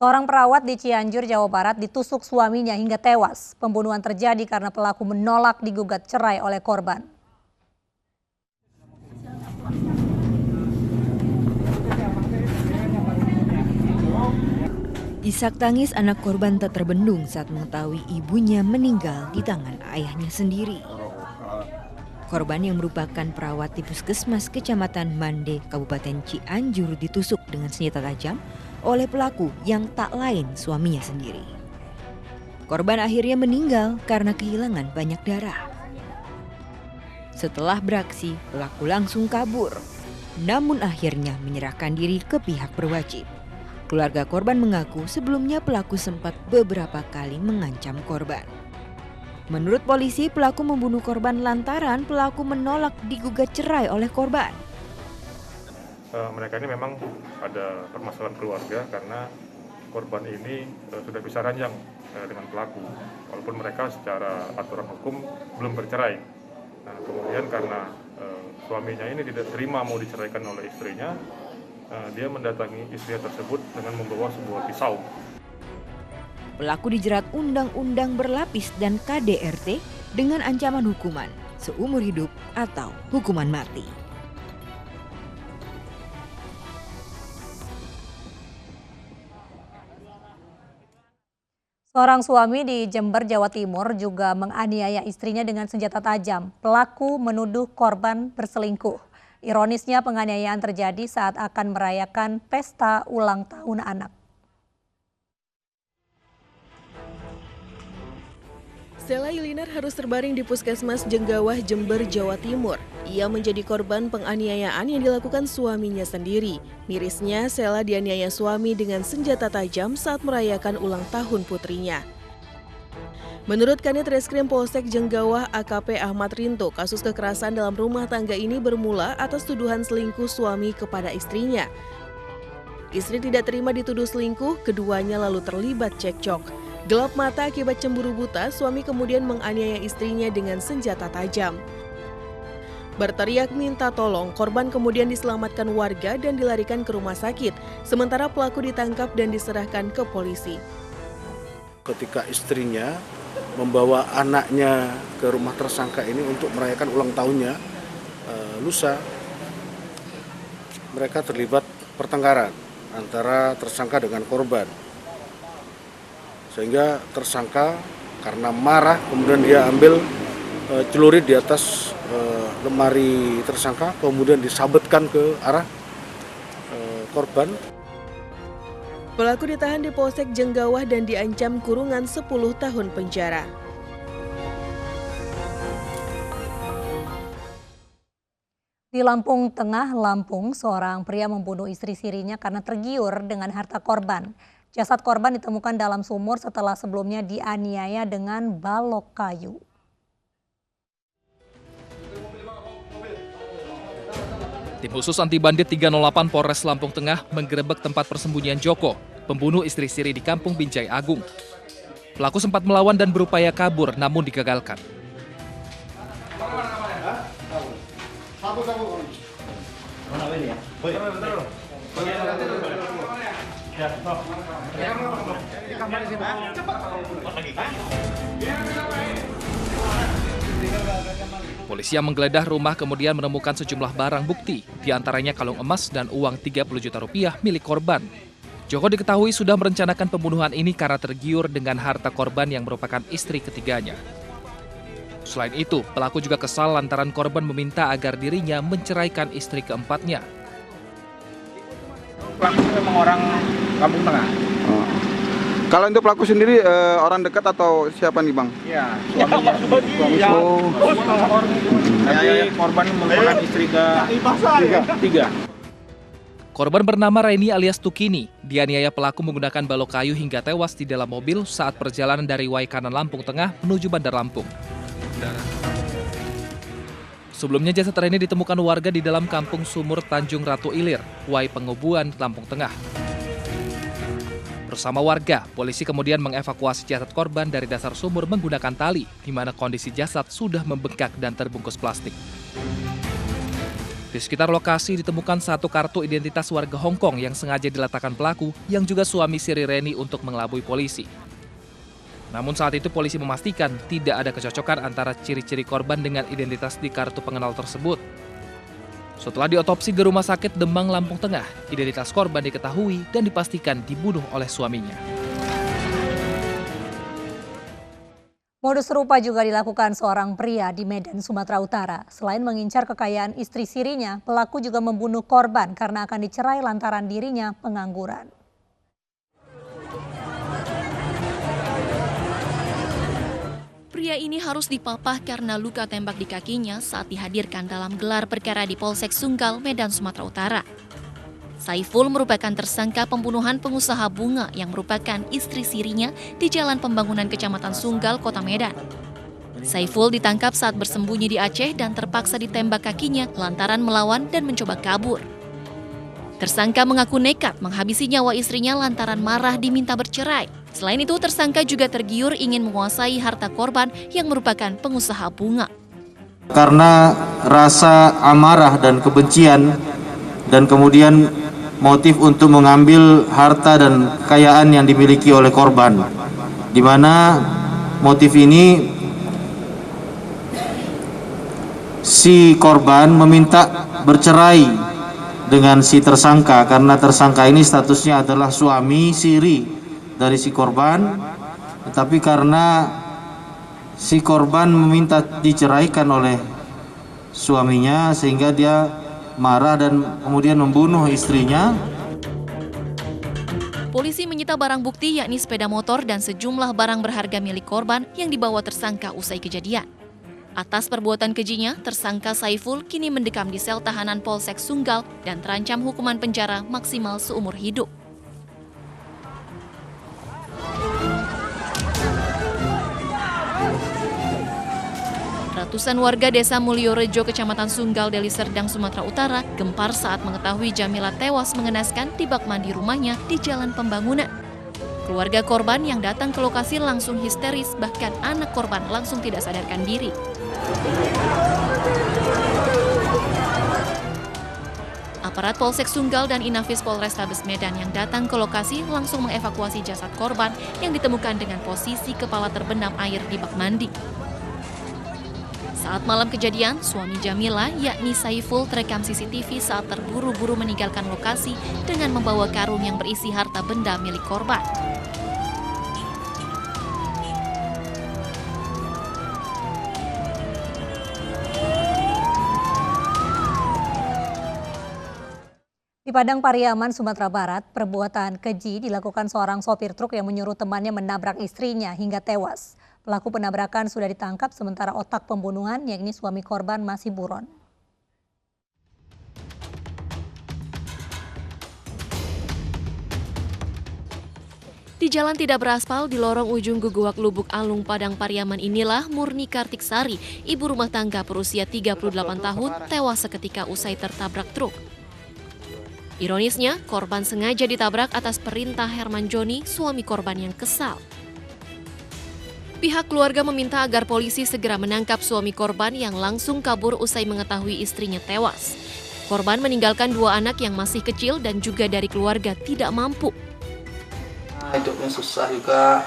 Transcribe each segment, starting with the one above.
Seorang perawat di Cianjur, Jawa Barat ditusuk suaminya hingga tewas. Pembunuhan terjadi karena pelaku menolak digugat cerai oleh korban. Isak tangis anak korban tak terbendung saat mengetahui ibunya meninggal di tangan ayahnya sendiri. Korban yang merupakan perawat di Puskesmas Kecamatan Mande, Kabupaten Cianjur ditusuk dengan senjata tajam oleh pelaku yang tak lain suaminya sendiri. Korban akhirnya meninggal karena kehilangan banyak darah. Setelah beraksi, pelaku langsung kabur, namun akhirnya menyerahkan diri ke pihak berwajib. Keluarga korban mengaku sebelumnya pelaku sempat beberapa kali mengancam korban. Menurut polisi, pelaku membunuh korban lantaran pelaku menolak digugat cerai oleh korban. Mereka ini memang ada permasalahan keluarga karena korban ini sudah bisa ranjang dengan pelaku, walaupun mereka secara aturan hukum belum bercerai. Nah, kemudian karena suaminya ini tidak terima mau diceraikan oleh istrinya, dia mendatangi istrinya tersebut dengan membawa sebuah pisau. Pelaku dijerat undang-undang berlapis dan KDRT dengan ancaman hukuman seumur hidup atau hukuman mati. Seorang suami di Jember, Jawa Timur juga menganiaya istrinya dengan senjata tajam. Pelaku menuduh korban berselingkuh. Ironisnya penganiayaan terjadi saat akan merayakan pesta ulang tahun anak. Sela Yulinar harus terbaring di Puskesmas Jenggawah, Jember, Jawa Timur. Ia menjadi korban penganiayaan yang dilakukan suaminya sendiri. Mirisnya, Sela dianiaya suami dengan senjata tajam saat merayakan ulang tahun putrinya. Menurut Kanit Reskrim Polsek Jenggawah AKP Ahmad Rinto, kasus kekerasan dalam rumah tangga ini bermula atas tuduhan selingkuh suami kepada istrinya. Istri tidak terima dituduh selingkuh, keduanya lalu terlibat cekcok. Gelap mata akibat cemburu buta, suami kemudian menganiaya istrinya dengan senjata tajam. Berteriak minta tolong, korban kemudian diselamatkan warga dan dilarikan ke rumah sakit, sementara pelaku ditangkap dan diserahkan ke polisi. Ketika istrinya membawa anaknya ke rumah tersangka ini untuk merayakan ulang tahunnya lusa, mereka terlibat pertengkaran antara tersangka dengan korban. Sehingga tersangka karena marah kemudian dia ambil celurit di atas lemari tersangka, kemudian disabetkan ke arah korban. Pelaku ditahan di Polsek Jenggawah dan diancam kurungan 10 tahun penjara. Di Lampung Tengah, Lampung, seorang pria membunuh istri sirinya karena tergiur dengan harta korban. Jasad korban ditemukan dalam sumur setelah sebelumnya dianiaya dengan balok kayu. Tim khusus anti bandit 308 Polres Lampung Tengah menggerebek tempat persembunyian Joko, pembunuh istri siri di Kampung Binjai Agung. Pelaku sempat melawan dan berupaya kabur namun digagalkan. Polisi yang menggeledah rumah kemudian menemukan sejumlah barang bukti, diantaranya kalung emas dan uang 30 juta rupiah milik korban. Joko diketahui sudah merencanakan pembunuhan ini karena tergiur dengan harta korban yang merupakan istri ketiganya. Selain itu, pelaku juga kesal lantaran korban meminta agar dirinya menceraikan istri keempatnya. Pelaku memang orang Kampung Tengah. Oh. Kalau untuk pelaku sendiri orang dekat atau siapa nih Bang? Iya, suaminya. Oh. Nanti korban merupakan istri ketiga. Korban bernama Raini alias Tukini, dianiaya pelaku menggunakan balok kayu hingga tewas di dalam mobil saat perjalanan dari Waikanan, Lampung Tengah menuju Bandar Lampung. Sebelumnya jasad Raini ditemukan warga di dalam kampung Sumur Tanjung Ratu Ilir, Wai Pengobuan, Lampung Tengah. Bersama warga, polisi kemudian mengevakuasi jasad korban dari dasar sumur menggunakan tali, di mana kondisi jasad sudah membengkak dan terbungkus plastik. Di sekitar lokasi ditemukan satu kartu identitas warga Hong Kong yang sengaja diletakkan pelaku yang juga suami Sri Reni untuk mengelabui polisi. Namun saat itu polisi memastikan tidak ada kecocokan antara ciri-ciri korban dengan identitas di kartu pengenal tersebut. Setelah diotopsi di Rumah Sakit Demang, Lampung Tengah, identitas korban diketahui dan dipastikan dibunuh oleh suaminya. Modus serupa juga dilakukan seorang pria di Medan, Sumatera Utara. Selain mengincar kekayaan istri sirinya, pelaku juga membunuh korban karena akan dicerai lantaran dirinya pengangguran. Pria ini harus dipapah karena luka tembak di kakinya saat dihadirkan dalam gelar perkara di Polsek Sunggal, Medan, Sumatera Utara. Saiful merupakan tersangka pembunuhan pengusaha bunga yang merupakan istri sirinya di Jalan Pembangunan Kecamatan Sunggal, Kota Medan. Saiful ditangkap saat bersembunyi di Aceh dan terpaksa ditembak kakinya lantaran melawan dan mencoba kabur. Tersangka mengaku nekat menghabisi nyawa istrinya lantaran marah diminta bercerai. Selain itu, tersangka juga tergiur ingin menguasai harta korban yang merupakan pengusaha bunga. Karena rasa amarah dan kebencian dan kemudian motif untuk mengambil harta dan kekayaan yang dimiliki oleh korban, di mana motif ini si korban meminta bercerai dengan si tersangka karena tersangka ini statusnya adalah suami siri dari si korban, tetapi karena si korban meminta diceraikan oleh suaminya sehingga dia marah dan kemudian membunuh istrinya. Polisi menyita barang bukti yakni sepeda motor dan sejumlah barang berharga milik korban yang dibawa tersangka usai kejadian. Atas perbuatan kejinya, tersangka Saiful kini mendekam di sel tahanan Polsek Sunggal dan terancam hukuman penjara maksimal seumur hidup. Ratusan warga desa Mulyorejo, Kecamatan Sunggal, Deli Serdang, Sumatera Utara gempar saat mengetahui Jamila tewas mengenaskan di bak mandi rumahnya di Jalan Pembangunan. Keluarga korban yang datang ke lokasi langsung histeris, bahkan anak korban langsung tidak sadarkan diri. Aparat Polsek Sunggal dan Inafis Polrestabes Medan yang datang ke lokasi langsung mengevakuasi jasad korban yang ditemukan dengan posisi kepala terbenam air di bak mandi. Saat malam kejadian, suami Jamila yakni Saiful terekam CCTV saat terburu-buru meninggalkan lokasi dengan membawa karung yang berisi harta benda milik korban. Di Padang Pariaman, Sumatera Barat, perbuatan keji dilakukan seorang sopir truk yang menyuruh temannya menabrak istrinya hingga tewas. Pelaku penabrakan sudah ditangkap sementara otak pembunuhan yakni suami korban masih buron. Di jalan tidak beraspal di lorong ujung Guguak Lubuk Alung, Padang Pariaman inilah Murni Kartiksari, ibu rumah tangga berusia 38 tahun, tewas seketika usai tertabrak truk. Ironisnya, korban sengaja ditabrak atas perintah Herman Joni, suami korban yang kesal. Pihak keluarga meminta agar polisi segera menangkap suami korban yang langsung kabur usai mengetahui istrinya tewas. Korban meninggalkan 2 anak yang masih kecil dan juga dari keluarga tidak mampu. Hidupnya susah juga.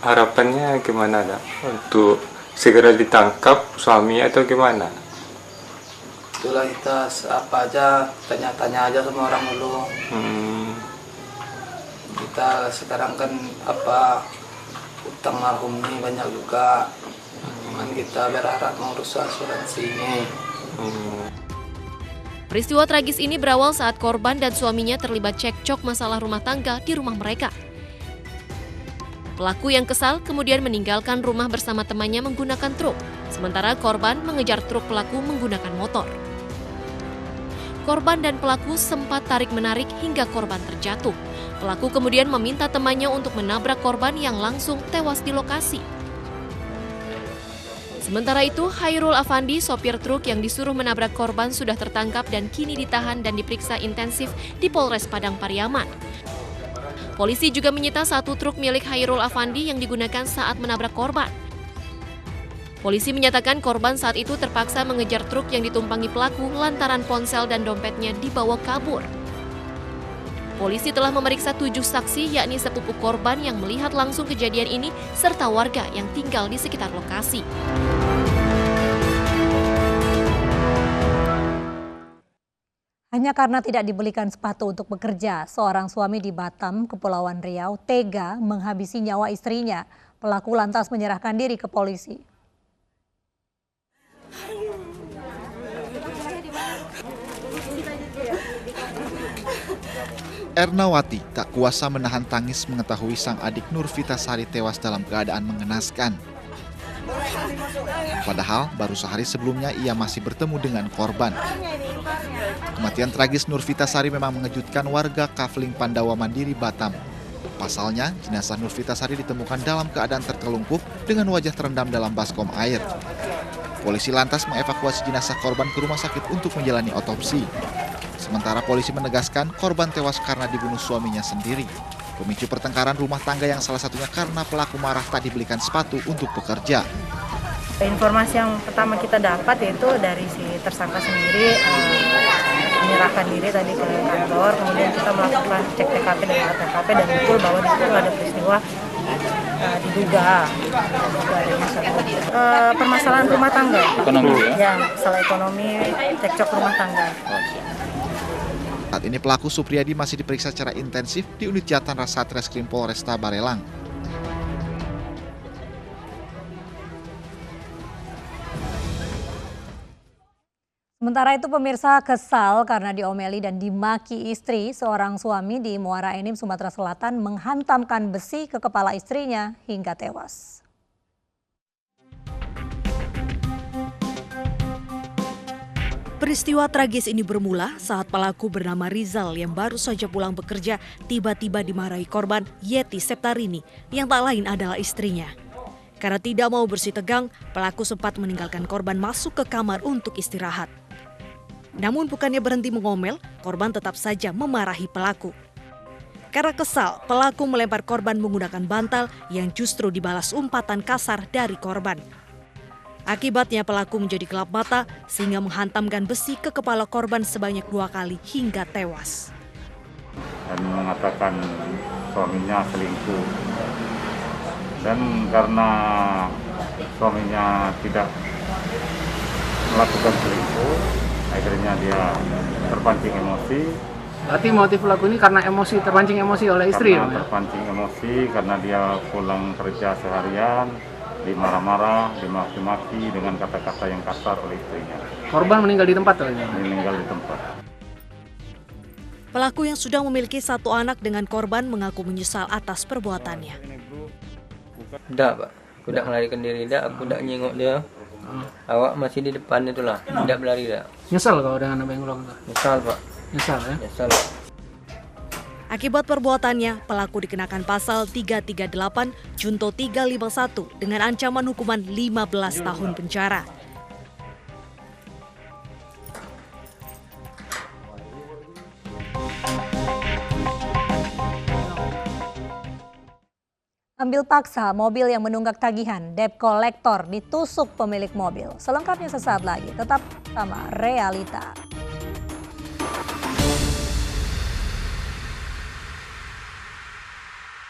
Harapannya gimana, Dak? Untuk segera ditangkap suami atau gimana? Itulah kita apa aja, tanya-tanya aja sama orang dulu. Kita sekarang kan utang marhum ini banyak juga, kan kita berharap mengurus asuransi ini. Peristiwa tragis ini berawal saat korban dan suaminya terlibat cekcok masalah rumah tangga di rumah mereka. Pelaku yang kesal kemudian meninggalkan rumah bersama temannya menggunakan truk, sementara korban mengejar truk pelaku menggunakan motor. Korban dan pelaku sempat tarik-menarik hingga korban terjatuh. Pelaku kemudian meminta temannya untuk menabrak korban yang langsung tewas di lokasi. Sementara itu, Hairul Afandi, sopir truk yang disuruh menabrak korban sudah tertangkap dan kini ditahan dan diperiksa intensif di Polres Padang Pariaman. Polisi juga menyita 1 truk milik Hairul Afandi yang digunakan saat menabrak korban. Polisi menyatakan korban saat itu terpaksa mengejar truk yang ditumpangi pelaku lantaran ponsel dan dompetnya dibawa kabur. Polisi telah memeriksa 7 saksi yakni sepupu korban yang melihat langsung kejadian ini serta warga yang tinggal di sekitar lokasi. Hanya karena tidak dibelikan sepatu untuk bekerja, seorang suami di Batam, Kepulauan Riau, tega menghabisi nyawa istrinya. Pelaku lantas menyerahkan diri ke polisi. Ernawati tak kuasa menahan tangis mengetahui sang adik Nurvitasari tewas dalam keadaan mengenaskan. Padahal baru sehari sebelumnya ia masih bertemu dengan korban. Kematian tragis Nurvitasari memang mengejutkan warga Kafling Pandawa Mandiri, Batam. Pasalnya, jenazah Nurvitasari ditemukan dalam keadaan tertelungkup dengan wajah terendam dalam baskom air. Polisi lantas mengevakuasi jenazah korban ke rumah sakit untuk menjalani otopsi. Sementara polisi menegaskan korban tewas karena dibunuh suaminya sendiri. Pemicu pertengkaran rumah tangga yang salah satunya karena pelaku marah tak dibelikan sepatu untuk bekerja. Informasi yang pertama kita dapat yaitu dari si tersangka sendiri menyerahkan diri tadi ke kantor, kemudian kita melakukan cek TKP dan TKP dan betul bahwa di situ ada peristiwa diduga permasalahan rumah tangga. Ekonomi ya? Masalah ekonomi, cekcok rumah tangga. Saat ini pelaku Supriyadi masih diperiksa secara intensif di unit Jatan Satreskrim Polresta Barelang. Sementara itu pemirsa kesal karena diomeli dan dimaki istri, seorang suami di Muara Enim, Sumatera Selatan menghantamkan besi ke kepala istrinya hingga tewas. Peristiwa tragis ini bermula saat pelaku bernama Rizal yang baru saja pulang bekerja tiba-tiba dimarahi korban Yeti Septarini yang tak lain adalah istrinya. Karena tidak mau bersih tegang, pelaku sempat meninggalkan korban masuk ke kamar untuk istirahat. Namun bukannya berhenti mengomel, korban tetap saja memarahi pelaku. Karena kesal, pelaku melempar korban menggunakan bantal yang justru dibalas umpatan kasar dari korban. Akibatnya pelaku menjadi gelap mata sehingga menghantamkan besi ke kepala korban sebanyak 2 kali hingga tewas. Dan mengatakan suaminya selingkuh. Dan karena suaminya tidak melakukan selingkuh, akhirnya dia terpancing emosi. Berarti motif pelaku ini karena emosi, terpancing emosi oleh istri ya? Terpancing emosi karena dia pulang kerja seharian, dimarah-marah, dimaki-maki dengan kata-kata yang kasar oleh istrinya. Korban meninggal di tempat atau meninggal di tempat. Pelaku yang sudah memiliki 1 anak dengan korban mengaku menyesal atas perbuatannya. Tidak, Pak. Aku tidak melarikan diri, aku tidak nyengok dia. Awak masih di depan itulah, tidak berlari dah. Nyesal kalau dengan apa yang ulang? Nyesal, Pak. Nyesal ya? Nyesal. Akibat perbuatannya, pelaku dikenakan pasal 338 Junto 351 dengan ancaman hukuman 15 tahun penjara. Ambil paksa mobil yang menunggak tagihan, debt collector ditusuk pemilik mobil. Selengkapnya sesaat lagi, tetap sama Realita.